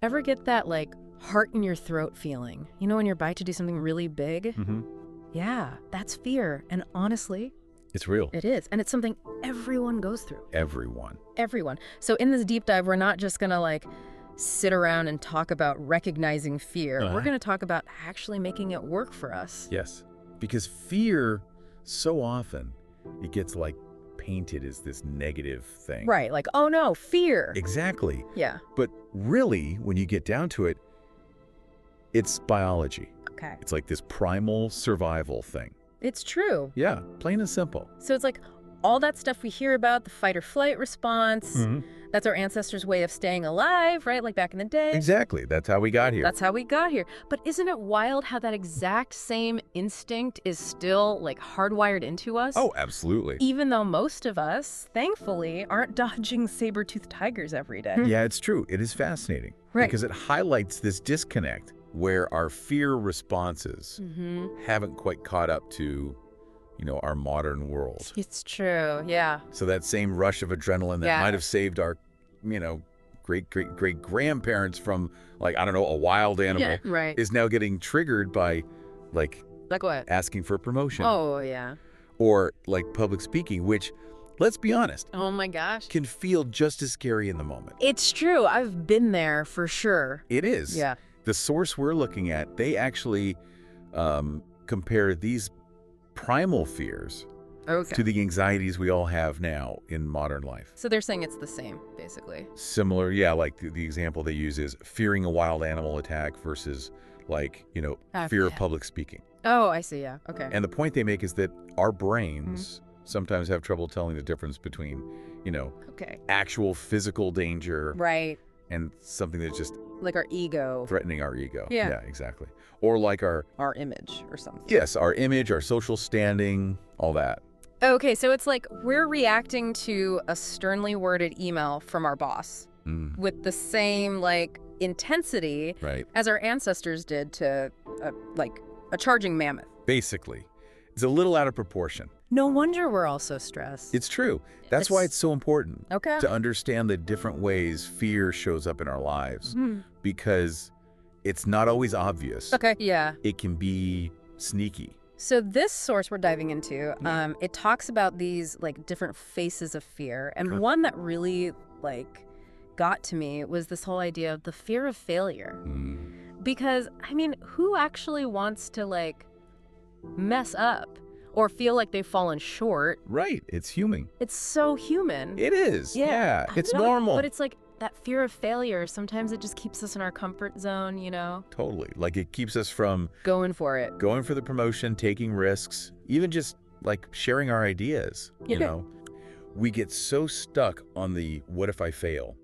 Ever get that, like, heart in your throat feeling? You know, when you're about to do something really big? Mm-hmm. Yeah, that's fear. And honestly, It's real. it is. And it's something everyone goes through. Everyone. Everyone. So in this deep dive, we're not just going to, like, sit around and talk about recognizing fear. We're going to talk about actually making it work for us. Yes. Because fear, so often, it gets, like, painted as this negative thing. Right. Like, oh no, fear. Exactly. Yeah. But really, when you get down to it, it's biology. Okay. It's like this primal survival thing. It's true. Yeah, plain and simple. So it's like all that stuff we hear about, the fight or flight response, that's our ancestors' way of staying alive, right? Like back in the day. Exactly. That's how we got here. That's how we got here. But isn't it wild how that exact same instinct is still like hardwired into us? Oh, absolutely. Even though most of us, thankfully, aren't dodging saber-toothed tigers every day. Yeah, it's true. It is fascinating. Right. Because it highlights this disconnect where our fear responses haven't quite caught up to, you know, our modern world. It's true, yeah. So that same rush of adrenaline that might have saved our, you know, great-great-great-grandparents from, like, I don't know, a wild animal is now getting triggered by, like what? Asking for a promotion. Oh, yeah. Or, like, public speaking, which, let's be honest, oh my gosh, can feel just as scary in the moment. It's true. I've been there for sure. It is. Yeah. The source we're looking at, they actually compare these primal fears to the anxieties we all have now in modern life. So they're saying it's the same, basically. Similar, yeah, like the example they use is fearing a wild animal attack versus, like, you know, fear of public speaking. Oh, I see, yeah, okay. And the point they make is that our brains sometimes have trouble telling the difference between, you know, actual physical danger and something that's just like our ego. Threatening our ego. Yeah, exactly. Or like our image or something. Yes, our image, our social standing, all that. Okay, so it's like we're reacting to a sternly worded email from our boss with the same, like, intensity as our ancestors did to, like, a charging mammoth. Basically. It's a little out of proportion. No wonder we're all so stressed. It's true. That's why it's so important to understand the different ways fear shows up in our lives, because it's not always obvious. Yeah. It can be sneaky. So this source we're diving into, it talks about these, like, different faces of fear. And one that really, like, got to me was this whole idea of the fear of failure. Because, I mean, who actually wants to, like, mess up or feel like they've fallen short? Right. It's human. It's so human. It is. Yeah. It's normal. But it's like that fear of failure. Sometimes it just keeps us in our comfort zone, you know? Totally. Like, it keeps us from going for it. Going for the promotion, taking risks, even just, like, sharing our ideas, you know? We get so stuck on the what if I fail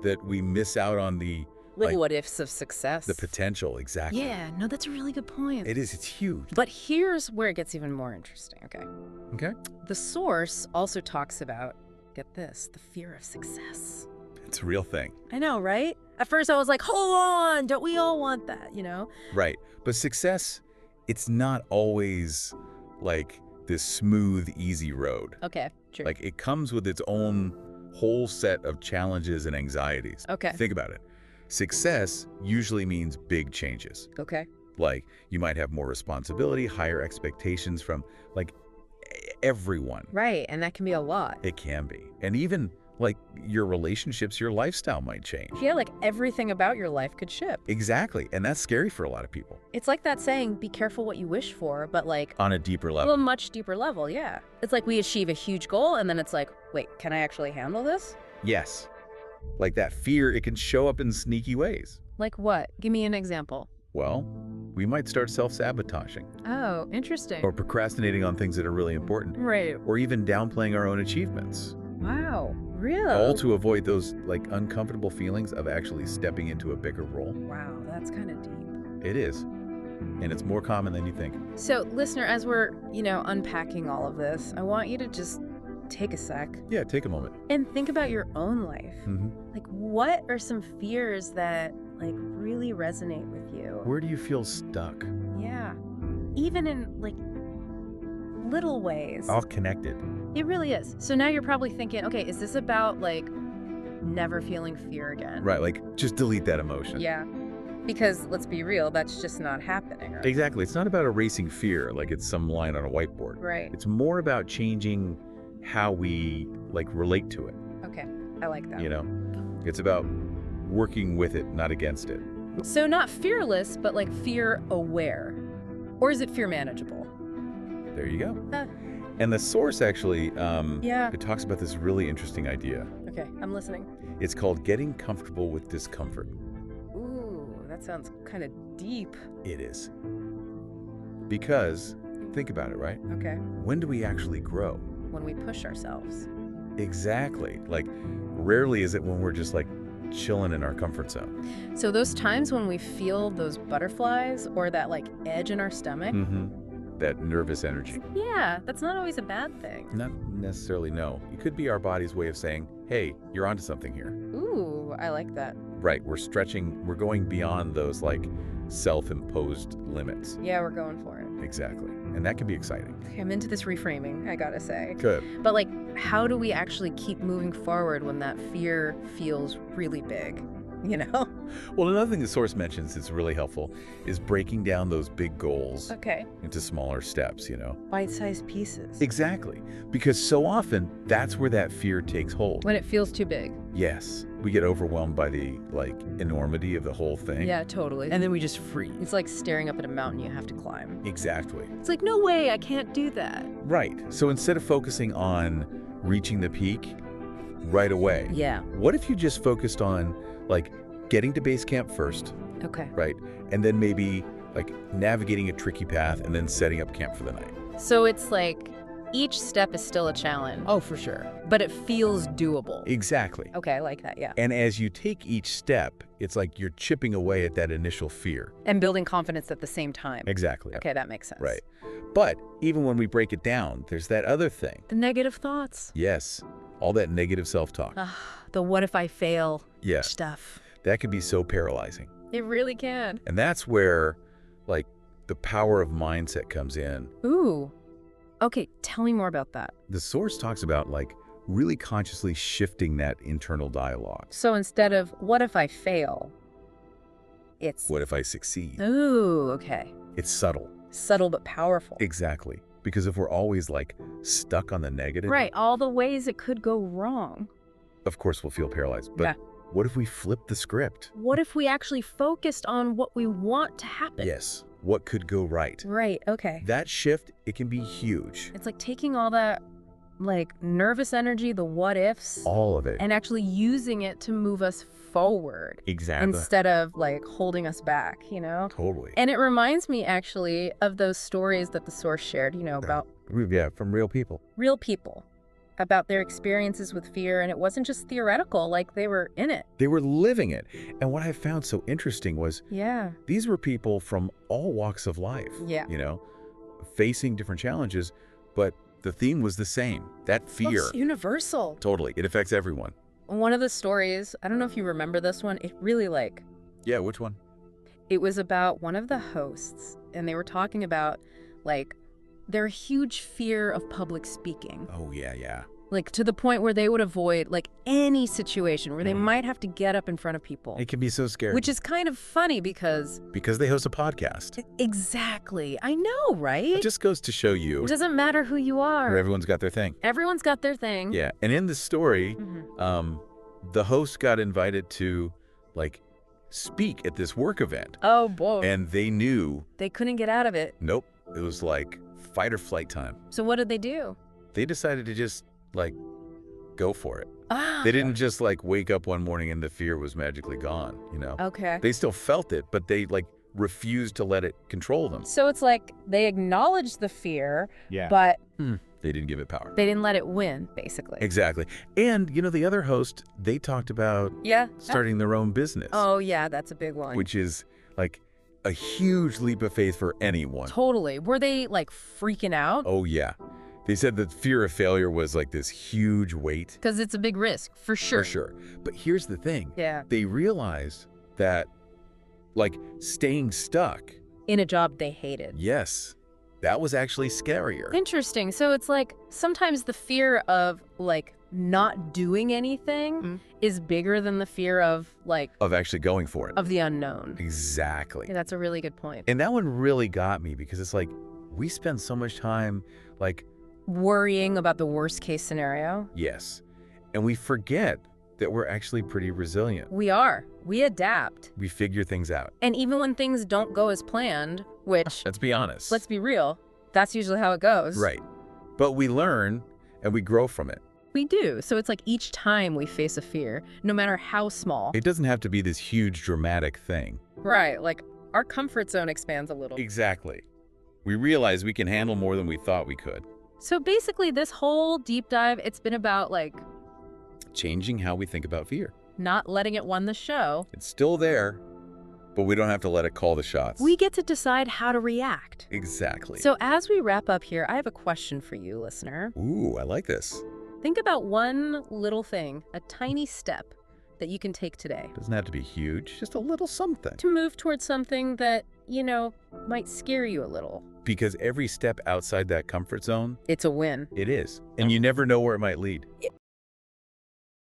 that we miss out on the like what ifs of success. The potential, exactly. Yeah, no, that's a really good point. It is. It's huge. But here's where it gets even more interesting, okay? Okay. The source also talks about, get this, the fear of success. It's a real thing. I know, right? At first I was like, hold on, don't we all want that, you know? Right. But success, it's not always like this smooth, easy road. Okay, true. Like, it comes with its own whole set of challenges and anxieties. Okay. Think about it. Success usually means big changes. Okay. Like, you might have more responsibility, higher expectations from, like, everyone. Right, and that can be a lot. It can be. And even, like, your relationships, your lifestyle might change. Yeah, like everything about your life could shift. Exactly. And that's scary for a lot of people. It's like that saying, be careful what you wish for, but, like, on a deeper level. A much deeper level, yeah. It's like we achieve a huge goal, and then it's like, wait, can I actually handle this? Yes. Like, that fear, it can show up in sneaky ways. Like what? Give me an example. Well, we might start self-sabotaging. Oh, interesting. Or procrastinating on things that are really important. Right. Or even downplaying our own achievements. Wow, really? All to avoid those, like, uncomfortable feelings of actually stepping into a bigger role. Wow, that's kind of deep. It is. And it's more common than you think. So, listener, as we're, you know, unpacking all of this, I want you to just take a sec. Yeah, take a moment. And think about your own life. Like, what are some fears that, like, really resonate with you? Where do you feel stuck? Yeah. Even in, like, little ways. All connected. It really is. So now you're probably thinking, okay, is this about, like, never feeling fear again. Right, like just delete that emotion. Yeah. Because let's be real, that's just not happening, right? Exactly. It's not about erasing fear like it's some line on a whiteboard. Right. It's more about changing how we like relate to it. Okay. I like that. You know, it's about working with it, not against it. So not fearless, but like fear aware. Or is it fear manageable? There you go. And the source actually it talks about this really interesting idea. Okay, I'm listening. It's called getting comfortable with discomfort. Ooh, that sounds kind of deep. It is. Because, think about it, right? Okay. When do we actually grow? When we push ourselves. Exactly. Like, rarely is it when we're just like chilling in our comfort zone. So those times when we feel those butterflies or that like edge in our stomach, that nervous energy. yeah, that's not always a bad thing. Not necessarily, no. It could be our body's way of saying, hey, you're onto something here. Ooh, I like that. Right, we're stretching, we're going beyond those like self-imposed limits. Yeah, we're going for it. Exactly. And that can be exciting. I'm into this reframing, I gotta say. Good. But like, how do we actually keep moving forward when that fear feels really big? You know? Well, another thing the source mentions that's really helpful is breaking down those big goals Okay. into smaller steps, you know? Bite-sized pieces. Exactly. Because so often, that's where that fear takes hold. When it feels too big. Yes. We get overwhelmed by the, like, enormity of the whole thing. Yeah, totally. And then we just freeze. It's like staring up at a mountain you have to climb. Exactly. It's like, no way, I can't do that. Right. So instead of focusing on reaching the peak right away, Yeah. what if you just focused on, like, getting to base camp first, Okay. right? And then maybe, like, navigating a tricky path and then setting up camp for the night. So it's like each step is still a challenge. Oh, for sure. But it feels doable. Exactly. Okay, I like that, yeah. And as you take each step, it's like you're chipping away at that initial fear. And building confidence at the same time. Exactly. Okay, that makes sense. Right. But even when we break it down, there's that other thing. The negative thoughts. Yes. All that negative self-talk. The what if I fail Yeah. stuff. That can be so paralyzing. It really can. And that's where, like, the power of mindset comes in. Ooh. Okay, tell me more about that. The source talks about, like, really consciously shifting that internal dialogue. So instead of what if I fail, it's What if I succeed? ooh, okay. It's subtle. Subtle but powerful. Exactly. Because if we're always, like, stuck on the negative, Right, all the ways it could go wrong. of course we'll feel paralyzed. But Yeah. what if we flip the script? What if we actually focused on what we want to happen? Yes. What could go right? Right, okay. That shift, it can be huge. It's like taking all that, like, nervous energy, the what ifs, All of it. and actually using it to move us forward Exactly. instead of, like, holding us back, you know? Totally. And it reminds me, actually, of those stories that the source shared, you know, about Yeah, from real people. real people, about their experiences with fear, and it wasn't just theoretical, like, they were in it. They were living it. And what I found so interesting was Yeah. these were people from all walks of life, Yeah. you know, facing different challenges, but the theme was the same. That fear. It's universal. Totally. It affects everyone. One of the stories, I don't know if you remember this one, it really, like, Yeah, which one? it was about one of the hosts, and they were talking about, like, their huge fear of public speaking. Oh, yeah. Like, to the point where they would avoid, like, any situation where they might have to get up in front of people. It can be so scary. Which is kind of funny because... Because they host a podcast. Exactly. I know, right? It just goes to show you It doesn't matter who you are. everyone's got their thing. Everyone's got their thing. Yeah. And in the story, the host got invited to, like, speak at this work event. Oh, boy. And they knew, They couldn't get out of it. nope, it was like fight or flight time. So what did they do? They decided to just, like, go for it. Ah. They didn't just, like, wake up one morning and the fear was magically gone, you know? Okay. They still felt it, but they, like, refused to let it control them. So it's like they acknowledged the fear, Yeah. but They didn't give it power. they didn't let it win, basically. Exactly. And, you know, the other host, they talked about Yeah. starting their own business. Oh, yeah, that's a big one. Which is, like, a huge leap of faith for anyone. Totally. Were they, like, freaking out? Oh, yeah. They said that fear of failure was, like, this huge weight. Because it's a big risk, for sure. For sure. But here's the thing. Yeah. They realized that, like, staying stuck, In a job they hated. yes, that was actually scarier. Interesting. So it's like sometimes the fear of, like, not doing anything is bigger than the fear of, like... Of actually going for it. Of the unknown. Exactly. Yeah, that's a really good point. And that one really got me because it's like, we spend so much time, like... Worrying about the worst case scenario. Yes. And we forget that we're actually pretty resilient. We are. We adapt. We figure things out. And even when things don't go as planned, which... Let's be honest. Let's be real. That's usually how it goes. Right. But we learn and we grow from it. We do. So it's like each time we face a fear, no matter how small. It doesn't have to be this huge dramatic thing. Right. Like our comfort zone expands a little. Exactly. We realize we can handle more than we thought we could. So basically this whole deep dive, it's been about like... changing how we think about fear. Not letting it run the show. It's still there, but we don't have to let it call the shots. We get to decide how to react. Exactly. So as we wrap up here, I have a question for you, listener. Ooh, I like this. Think about one little thing, a tiny step that you can take today. Doesn't have to be huge, just a little something. To move towards something that, you know, might scare you a little. Because every step outside that comfort zone... It's a win. It is. And you never know where it might lead.